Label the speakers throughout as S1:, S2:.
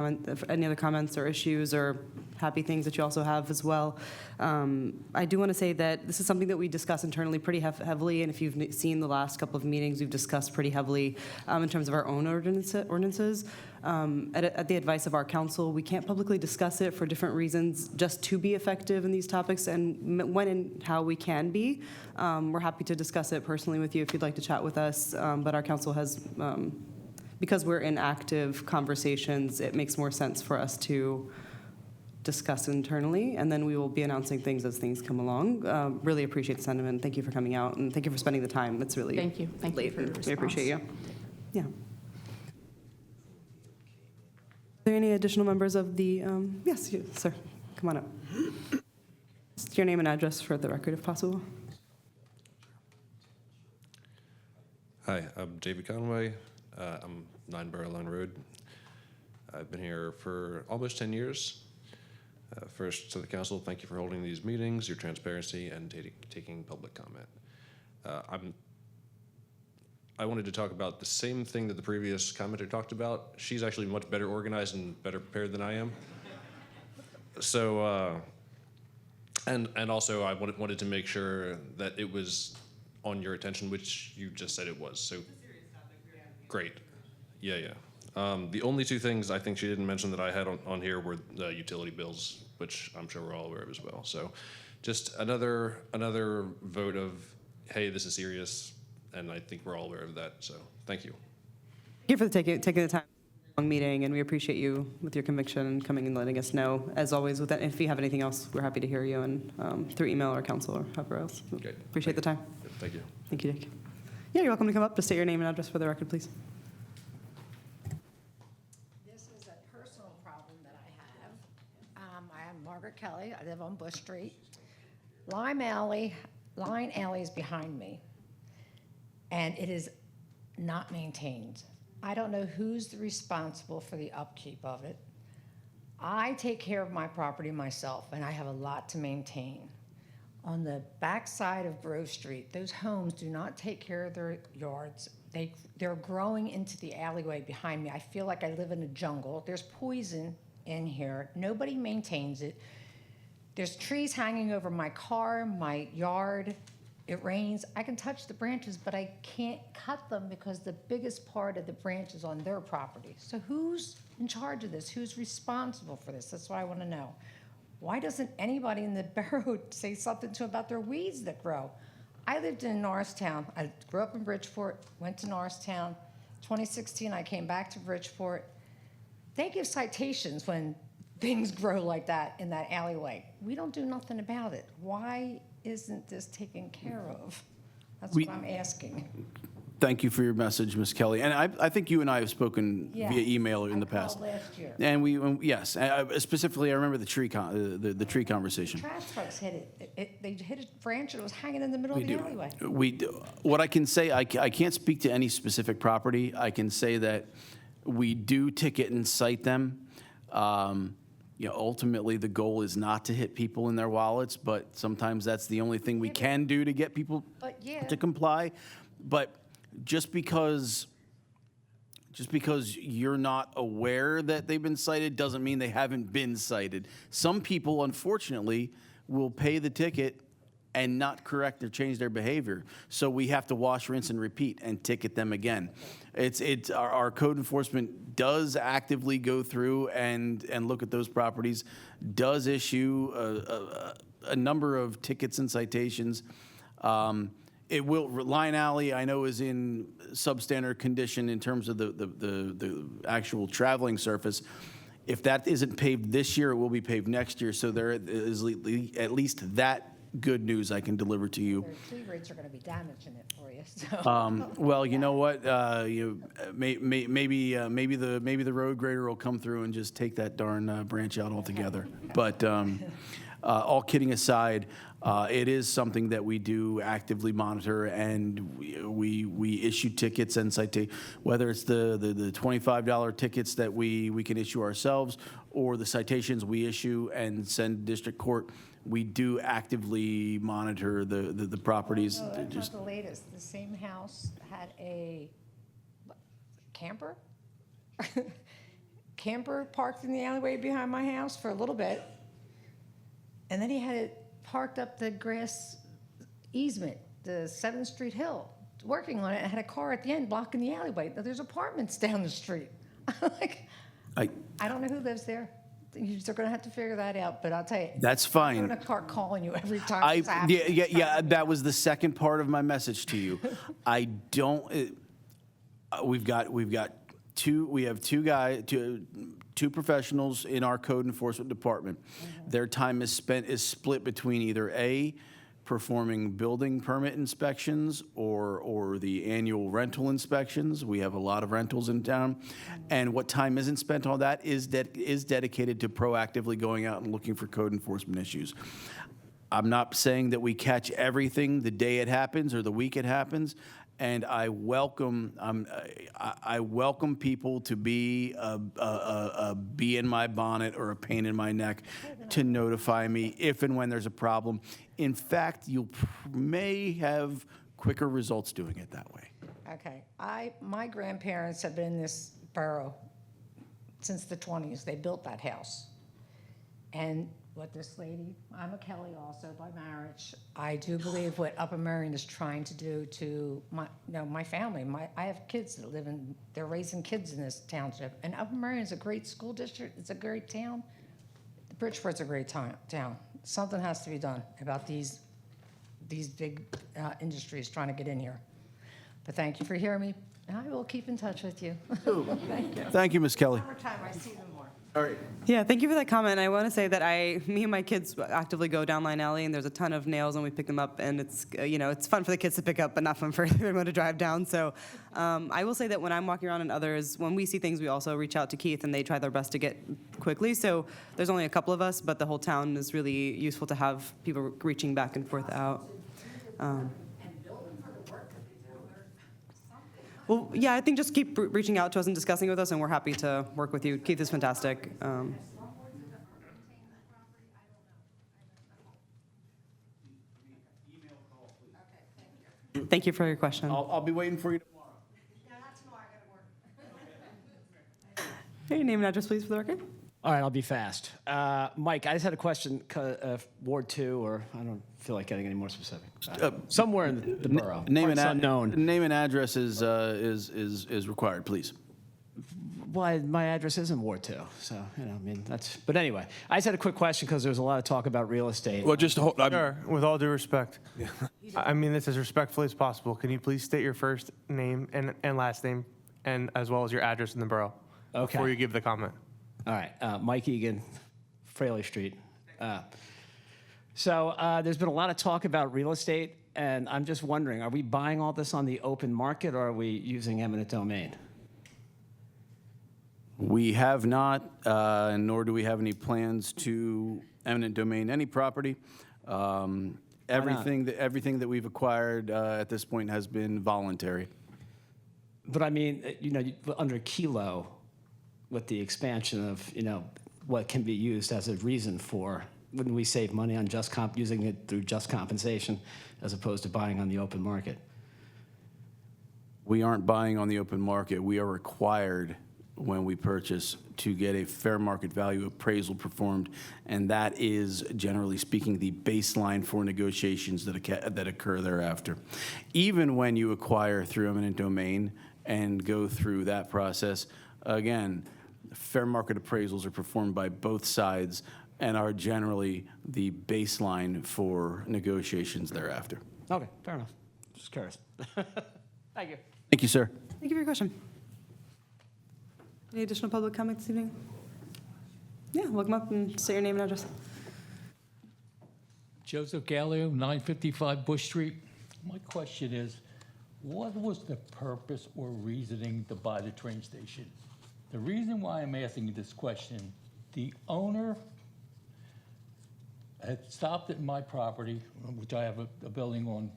S1: Any other comments or issues or happy things that you also have as well. I do want to say that this is something that we discuss internally pretty heavily, and if you've seen the last couple of meetings, we've discussed pretty heavily in terms of our own ordinances. At the advice of our council, we can't publicly discuss it for different reasons, just to be effective in these topics, and when and how we can be. We're happy to discuss it personally with you if you'd like to chat with us, but our council has because we're in active conversations, it makes more sense for us to discuss internally, and then we will be announcing things as things come along. Really appreciate the sentiment. Thank you for coming out, and thank you for spending the time. It's really
S2: Thank you for your response.
S1: We appreciate you. Yeah. Are there any additional members of the, yes, you, sir, come on up. Just your name and address for the record, if possible.
S3: Hi, I'm David Conway. I'm 9 Borough Line Road. I've been here for almost 10 years. First, to the council, thank you for holding these meetings, your transparency, and taking public comment. I wanted to talk about the same thing that the previous commenter talked about. She's actually much better organized and better prepared than I am. So, and also I wanted to make sure that it was on your attention, which you just said it was. So. Great. Yeah. The only two things I think she didn't mention that I had on here were the utility bills, which I'm sure we're all aware of as well. So just another vote of, hey, this is serious, and I think we're all aware of that. So thank you.
S1: Thank you for taking the time. Long meeting, and we appreciate you with your conviction and coming and letting us know. As always, with that, if you have anything else, we're happy to hear you, and through email or council or however else.
S3: Okay.
S1: Appreciate the time.
S3: Thank you.
S1: Thank you, Dick. Yeah, you're welcome to come up. Just state your name and address for the record, please.
S4: This is a personal problem that I have. I am Margaret Kelly. I live on Bush Street. Line Alley is behind me, and it is not maintained. I don't know who's responsible for the upkeep of it. I take care of my property myself, and I have a lot to maintain. On the back side of Grove Street, those homes do not take care of their yards. They're growing into the alleyway behind me. I feel like I live in a jungle. There's poison in here. Nobody maintains it. There's trees hanging over my car, my yard. It rains. I can touch the branches, but I can't cut them because the biggest part of the branch is on their property. So who's in charge of this? Who's responsible for this? That's what I want to know. Why doesn't anybody in the borough say something to about their weeds that grow? I lived in Norristown. I grew up in Bridgeport, went to Norristown. 2016, I came back to Bridgeport. They give citations when things grow like that in that alleyway. We don't do nothing about it. Why isn't this taken care of? That's what I'm asking.
S5: Thank you for your message, Ms. Kelly. And I think you and I have spoken via email in the past.
S4: I called last year.
S5: And yes, specifically, I remember the tree conversation.
S4: Trash trucks hit it. They hit a branch and it was hanging in the middle of the alleyway.
S5: We do. What I can say, I can't speak to any specific property. I can say that we do ticket and cite them. Ultimately, the goal is not to hit people in their wallets, but sometimes that's the only thing we can do to get people to comply. But just because you're not aware that they've been cited doesn't mean they haven't been cited. Some people, unfortunately, will pay the ticket and not correct or change their behavior. So we have to wash, rinse, and repeat and ticket them again. It's our code enforcement does actively go through and look at those properties, does issue a number of tickets and citations. Line Alley, I know, is in substandard condition in terms of the actual traveling surface. If that isn't paved this year, it will be paved next year. So there is at least that good news I can deliver to you.
S4: Their tree roots are going to be damaging it for you. So.
S5: Well, you know what? Maybe the road grader will come through and just take that darn branch out altogether. But all kidding aside, it is something that we do actively monitor, and we issue tickets and cite, whether it's the $25 tickets that we can issue ourselves or the citations we issue and send to district court. We do actively monitor the properties.
S4: No, that's not the latest. The same house had a camper camper parked in the alleyway behind my house for a little bit. And then he had it parked up the grass easement, the 7th Street Hill, working on it, and had a car at the end blocking the alleyway. Now, there's apartments down the street. Like, I don't know who lives there. You're going to have to figure that out, but I'll tell you.
S5: That's
S4: I'm
S5: fine.
S4: going to start calling you every time this happens.
S5: Yeah, that was the second part of my message to you. I don't, we have two professionals in our code enforcement department. Their time is split between either A, performing building permit inspections or the annual rental inspections. We have a lot of rentals in town. And what time isn't spent on that is dedicated to proactively going out and looking for code enforcement issues. I'm not saying that we catch everything the day it happens or the week it happens. And I welcome people to be a bee in my bonnet or a pain in my neck to notify me if and when there's a problem. In fact, you may have quicker results doing it that way.
S4: Okay. My grandparents have been in this borough since the 20s. They built that house. And what this lady, I'm a Kelly also by marriage. I do believe what Upper Merion is trying to do to my family. I have kids that live in, they're raising kids in this township. And Upper Merion is a great school district. It's a great town. Bridgeport's a great town. Something has to be done about these big industries trying to get in here. But thank you for hearing me. And I will keep in touch with you. Thank you.
S5: Thank you, Ms. Kelly.
S4: Every time I see them more.
S5: All right.
S1: Yeah, thank you for that comment. I want to say that me and my kids actively go down Line Alley, and there's a ton of nails, and we pick them up, and it's it's fun for the kids to pick up, but not fun for everyone to drive down. So I will say that when I'm walking around and others, when we see things, we also reach out to Keith, and they try their best to get quickly. So there's only a couple of us, but the whole town is really useful to have people reaching back and forth out. Well, yeah, I think just keep reaching out to us and discussing with us, and we're happy to work with you. Keith is fantastic. Thank you for your question.
S5: I'll be waiting for you tomorrow.
S1: Your name and address, please, for the record.
S2: All right, I'll be fast. Mike, I just had a question. Ward 2, or I don't feel like getting any more specific. Somewhere in the borough.
S5: Name
S2: Parts unknown.
S5: Name and address is required, please.
S2: Well, my address is in Ward 2, so I mean that's. But anyway, I just had a quick question because there was a lot of talk about real estate.
S5: Well, just hold.
S6: Sure, with all due respect. I mean this as respectfully as possible. Can you please state your first name and last name, and as well as your address in the borough
S2: Okay.
S6: before you give the comment?
S2: All right, Mike Egan, Fraley Street. So there's been a lot of talk about real estate, and I'm just wondering, are we buying all this on the open market, or are we using eminent domain?
S5: We have not, nor do we have any plans to eminent domain any property. Everything that we've acquired at this point has been voluntary.
S2: But I mean, under Kilo, with the expansion of, what can be used as a reason for, wouldn't we save money on using it through just compensation as opposed to buying on the open market?
S5: We aren't buying on the open market. We are required when we purchase to get a fair market value appraisal performed, and that is, generally speaking, the baseline for negotiations that occur thereafter. Even when you acquire through eminent domain and go through that process, again, fair market appraisals are performed by both sides and are generally the baseline for negotiations thereafter.
S2: Okay, fair enough. Just curious. Thank you.
S5: Thank you, sir.
S1: Thank you for your question. Any additional public comment this evening? Yeah, welcome up and say your name and address.
S7: Joseph Gallio, 955 Bush Street. My question is, what was the purpose or reasoning to buy the train station? The reason why I'm asking this question, the owner had stopped at my property, which I have a building on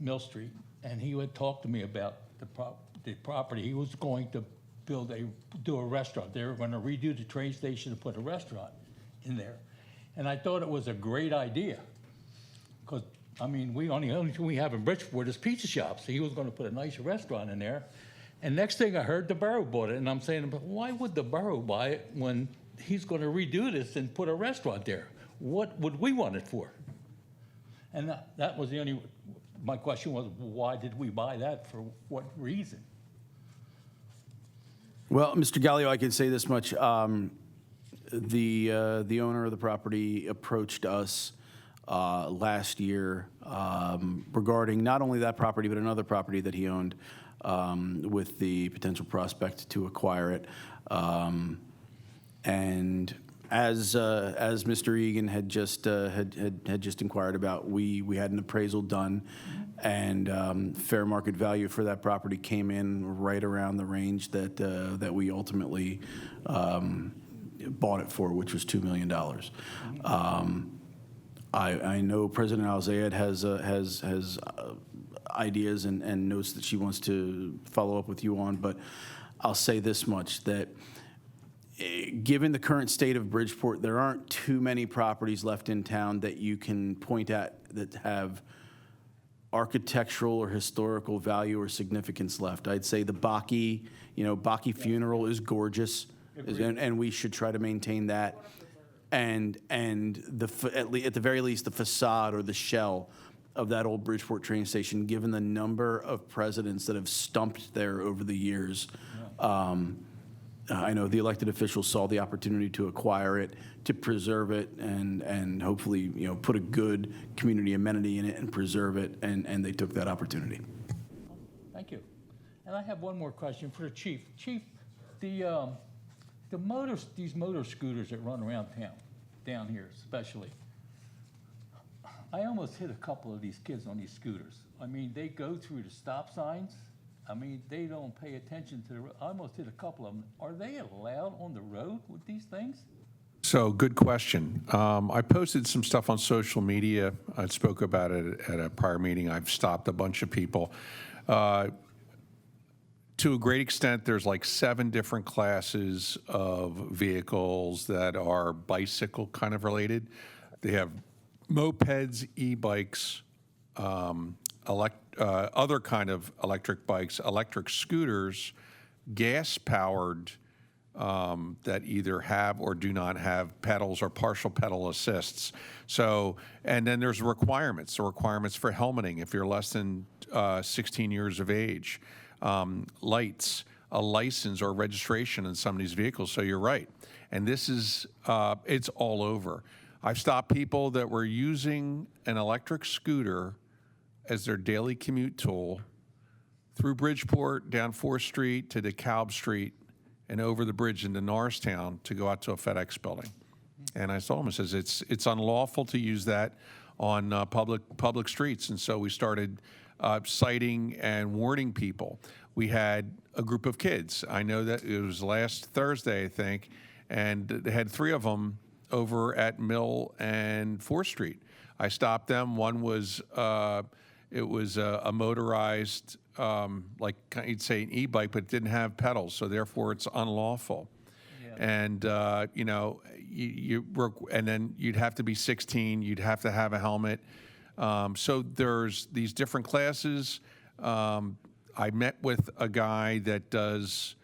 S7: Mill Street, and he had talked to me about the property. He was going to do a restaurant. They were going to redo the train station and put a restaurant in there. And I thought it was a great idea. Because, I mean, the only thing we have in Bridgeport is pizza shops. So he was going to put a nice restaurant in there. And next thing I heard, the borough bought it, and I'm saying, but why would the borough buy it when he's going to redo this and put a restaurant there? What would we want it for? And that was the only, my question was, why did we buy that, for what reason?
S5: Well, Mr. Gallio, I can say this much. The owner of the property approached us last year regarding not only that property, but another property that he owned with the potential prospect to acquire it. And as Mr. Egan had just inquired about, we had an appraisal done, and fair market value for that property came in right around the range that we ultimately bought it for, which was $2 million. I know President Al-Zayed has ideas and notes that she wants to follow up with you on, but I'll say this much, that given the current state of Bridgeport, there aren't too many properties left in town that you can point at that have architectural or historical value or significance left. I'd say the Bakke funeral is gorgeous, and we should try to maintain that. And at the very least, the facade or the shell of that old Bridgeport train station, given the number of presidents that have stumped there over the years. I know the elected officials saw the opportunity to acquire it, to preserve it, and hopefully, put a good community amenity in it and preserve it, and they took that opportunity.
S7: Thank you. And I have one more question for the chief. Chief, these motor scooters that run around town, down here especially, I almost hit a couple of these kids on these scooters. I mean, they go through the stop signs. I mean, they don't pay attention to the road. I almost hit a couple of them. Are they allowed on the road with these things?
S8: So, good question. I posted some stuff on social media. I spoke about it at a prior meeting. I've stopped a bunch of people. To a great extent, there's like 7 different classes of vehicles that are bicycle kind of related. They have mopeds, e-bikes, other kind of electric bikes, electric scooters, gas-powered that either have or do not have pedals or partial pedal assists. So, and then there's requirements, the requirements for helmeting if you're less than 16 years of age, lights, a license or registration in some of these vehicles. So you're right. And this is, it's all over. I've stopped people that were using an electric scooter as their daily commute tool through Bridgeport, down 4th Street to DeKalb Street, and over the bridge into Norristown to go out to a FedEx building. And I told him, I says, it's unlawful to use that on public streets. And so we started citing and warning people. We had a group of kids. I know that it was last Thursday, I think, and they had 3 of them over at Mill and 4th Street. I stopped them. One was, it was a motorized, like you'd say an e-bike, but it didn't have pedals, so therefore it's unlawful. Yeah. And, and then you'd have to be 16, you'd have to have a helmet. So there's these different classes. I met with a guy that does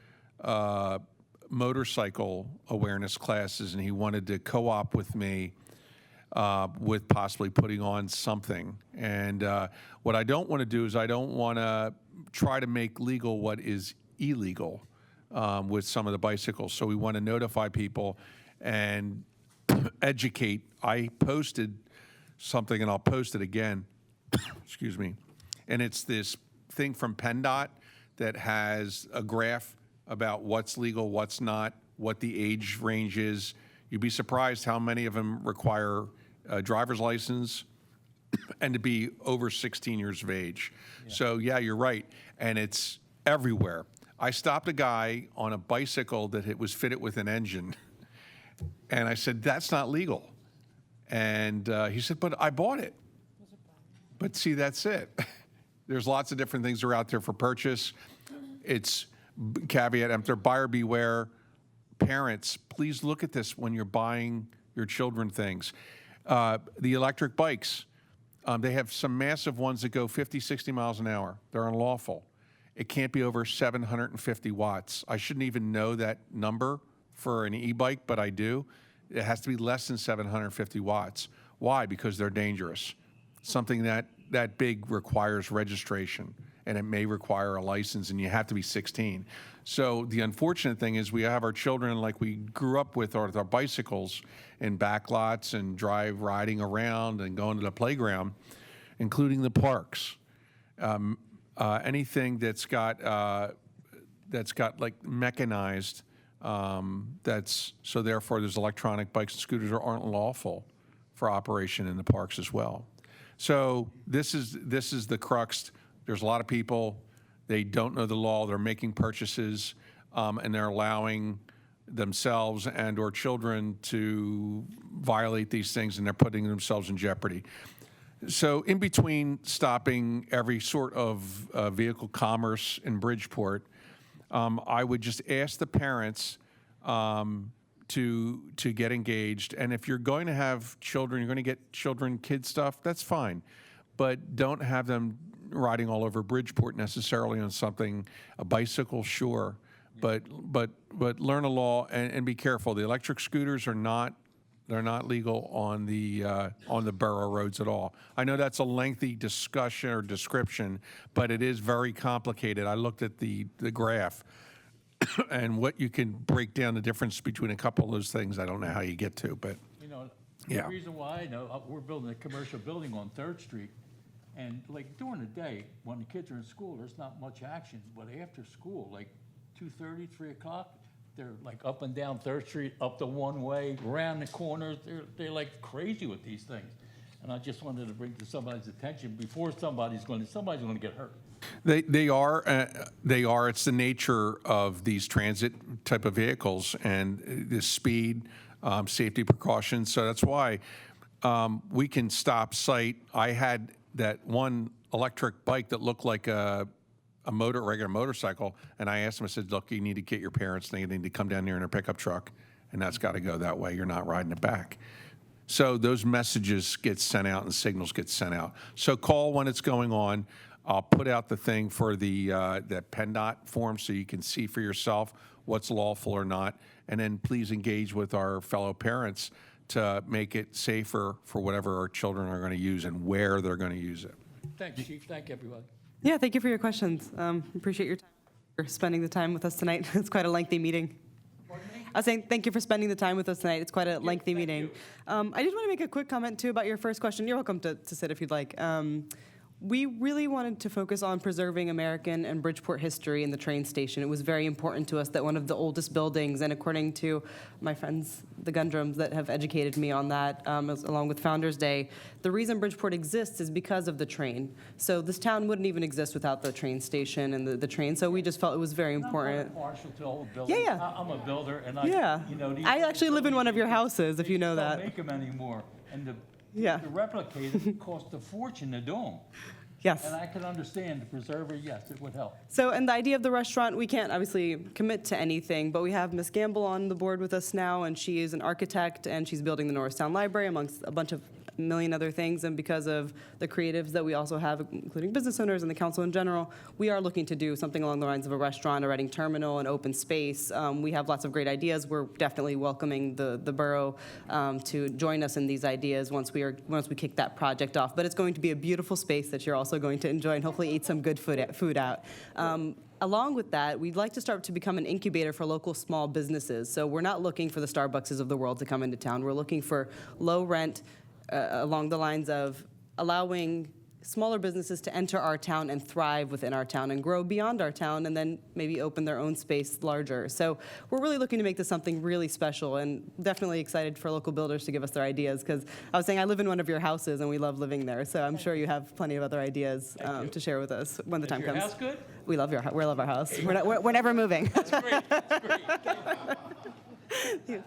S8: motorcycle awareness classes, and he wanted to co-op with me with possibly putting on something. And what I don't want to do is I don't want to try to make legal what is illegal with some of the bicycles. So we want to notify people and educate. I posted something, and I'll post it again, excuse me, and it's this thing from PennDOT that has a graph about what's legal, what's not, what the age range is. You'd be surprised how many of them require a driver's license and to be over 16 years of age. Yeah. So yeah, you're right, and it's everywhere. I stopped a guy on a bicycle that it was fitted with an engine, and I said, that's not legal. And he said, but I bought it. But see, that's it. There's lots of different things that are out there for purchase. It's caveat emptor, buyer beware. Parents, please look at this when you're buying your children things. The electric bikes, they have some massive ones that go 50, 60 miles an hour. They're unlawful. it can't be over 750 watts. I shouldn't even know that number for an e-bike, but I do. It has to be less than 750 watts. Why? Because they're dangerous. Something that big requires registration, and it may require a license, and you have to be 16. So the unfortunate thing is we have our children like we grew up with our bicycles in back lots and riding around and going to the playground, including the parks. Anything that's got like mechanized, so therefore there's electronic bikes and scooters that aren't lawful for operation in the parks as well. So this is the crux. There's a lot of people, they don't know the law, they're making purchases, and they're allowing themselves and or children to violate these things, and they're putting themselves in jeopardy. So in between stopping every sort of vehicle commerce in Bridgeport, I would just ask the parents to get engaged. And if you're going to have children, you're going to get kid stuff, that's fine. But don't have them riding all over Bridgeport necessarily on something, a bicycle, sure. But learn a law and be careful. The electric scooters are not, they're not legal on the borough roads at all. I know that's a lengthy discussion or description, but it is very complicated. I looked at the graph and what you can break down the difference between a couple of those things. I don't know how you get to, but
S7: You know,
S8: Yeah.
S7: the reason why I know, we're building a commercial building on 3rd Street, and like during the day, when the kids are in school, there's not much action, but after school, like 2:30, 3 o'clock, they're like up and down 3rd Street, up the one way, around the corners, they're like crazy with these things. And I just wanted to bring to somebody's attention before somebody's gonna get hurt.
S8: They are. It's the nature of these transit type of vehicles and the speed, safety precautions. So that's why we can stop sight. I had that one electric bike that looked like a regular motorcycle, and I asked them. I said, "Look, you need to get your parents. They need to come down here in a pickup truck, and that's got to go that way. You're not riding it back." So those messages get sent out and signals get sent out. So call when it's going on. I'll put out the thing for the PennDOT form so you can see for yourself what's lawful or not. And then please engage with our fellow parents to make it safer for whatever our children are going to use and where they're going to use it.
S7: Thanks, Chief, thank everybody.
S1: Yeah, thank you for your questions. Appreciate your time, for spending the time with us tonight. It's quite a lengthy meeting. I was saying thank you for spending the time with us tonight. It's quite a lengthy meeting. I just want to make a quick comment, too, about your first question. You're welcome to sit if you'd like. We really wanted to focus on preserving American and Bridgeport history in the train station. It was very important to us that one of the oldest buildings, and according to my friends, the Gundrums, that have educated me on that, along with Founders Day, the reason Bridgeport exists is because of the train. So this town wouldn't even exist without the train station and the train, so we just felt it was very important.
S7: I'm partial to old buildings.
S1: Yeah, yeah.
S7: I'm a builder, and
S1: Yeah.
S7: these
S1: I actually live in one of your houses, if you know
S7: They
S1: that.
S7: don't make them anymore, and to
S1: Yeah.
S7: replicate it cost a fortune to do them.
S1: Yes.
S7: And I can understand the preserver, yes, it would help.
S1: So, and the idea of the restaurant, we can't obviously commit to anything, but we have Ms. Gamble on the board with us now, and she is an architect, and she's building the Norristown Library amongst a bunch of million other things. And because of the creatives that we also have, including business owners and the council in general, we are looking to do something along the lines of a restaurant, a Reading terminal, an open space. We have lots of great ideas. We're definitely welcoming the borough to join us in these ideas once we kick that project off. But it's going to be a beautiful space that you're also going to enjoy and hopefully eat some good food out. Along with that, we'd like to start to become an incubator for local small businesses. So we're not looking for the Starbuckses of the world to come into town. We're looking for low rent, along the lines of allowing smaller businesses to enter our town and thrive within our town and grow beyond our town and then maybe open their own space larger. So we're really looking to make this something really special and definitely excited for local builders to give us their ideas, because I was saying I live in one of your houses and we love living there. So I'm sure you have plenty of other ideas to share with us when the time
S7: Is your
S1: comes.
S7: house good?
S1: We love we love our house. We're never moving.
S7: That's great, that's great.
S1: Yeah.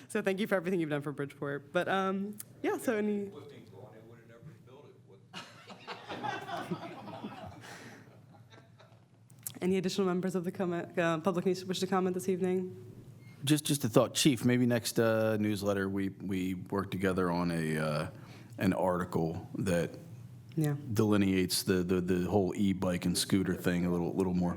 S1: So thank you for everything you've done for Bridgeport. But yeah, so any. Any additional members of the public wish to comment this evening?
S5: Just a thought, Chief, maybe next newsletter, we work together on an article that
S1: Yeah.
S5: delineates the whole e-bike and scooter thing a little more.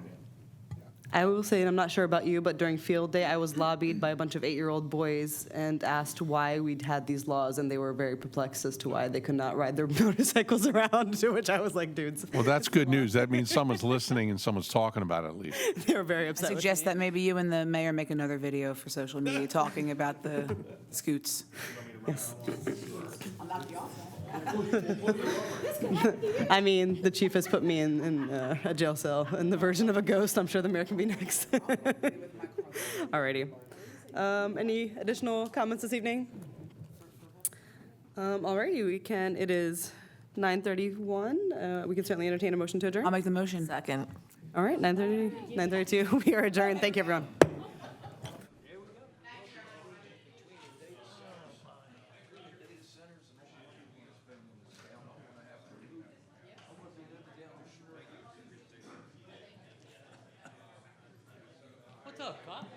S1: I will say, and I'm not sure about you, but during field day, I was lobbied by a bunch of 8-year-old boys and asked why we'd had these laws, and they were very perplexed as to why they could not ride their motorcycles around, to which I was like, dudes.
S8: Well, that's good news. That means someone's listening and someone's talking about it at least.
S1: They were very
S9: I
S1: upset with
S9: suggest
S1: me.
S9: that maybe you and the mayor make another video for social media talking about the scoots.
S1: I mean, the chief has put me in a jail cell in the version of a ghost. I'm sure the mayor can be next. Alrighty. Any additional comments this evening? Alrighty, it is 9:31. We can certainly entertain a motion to adjourn.
S9: I'll make the motion.
S10: Second.
S1: All right, 9:30, 9:32. We are adjourned. Thank you, everyone.
S7: What's up, Cop?